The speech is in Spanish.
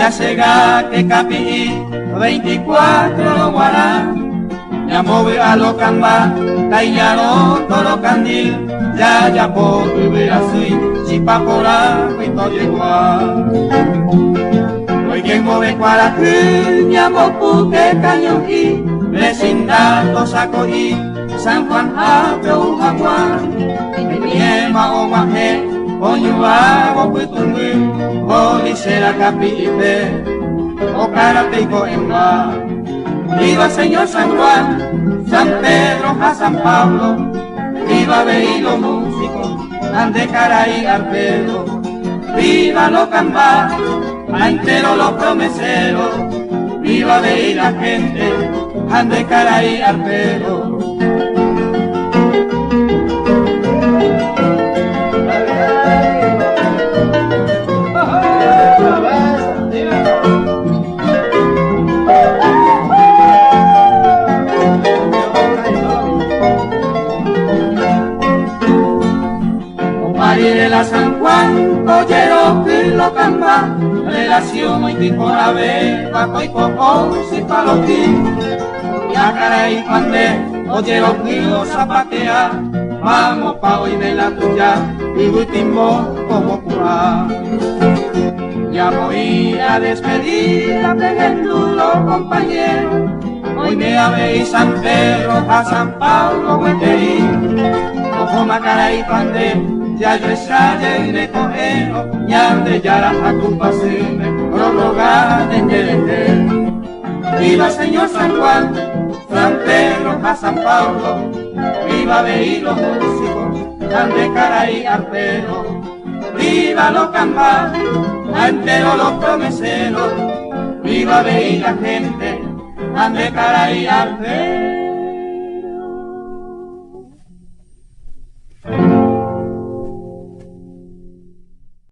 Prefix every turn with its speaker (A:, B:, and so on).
A: ya sega que capi 24 guarán. Ya move a lo camba, taillaro toro candil, ya po vive así, si pa por agüito igual. Hoy quien move cuaracú, ya mopu que cañón y, vecindad saco y, San Juan Abro Jaguar, Niema o Maje, Oñuá o Putumui, o Licera Capipe, o Carapico en mar. Viva Señor San Juan, San Pedro, a San Pablo, viva Veí los músicos, ande caray arpero, viva los cambás, a entero los promeseros, viva Veí la gente, ande caray arpero. De la San Juan, collero que lo camba, relación muy tipo la ve, paco y poco, si palotín, ya cara y pande, collero que lo zapatea, vamos pa' hoy de la tuya, y último como cura. Ya voy a despedir a duro compañero, hoy me habéis San Pedro, a San Pablo, Hueterí, ojo cara y pande, ya yo extrañé y de cojero, ya de yara a tu paseme, prorrogar en Yerete. Viva Señor San Juan, San Pedro, a San Pablo, viva Veí los músicos, ande cara y arpero, viva los cambás, a entero los promeseros, viva Veí la gente, ande cara y arpero.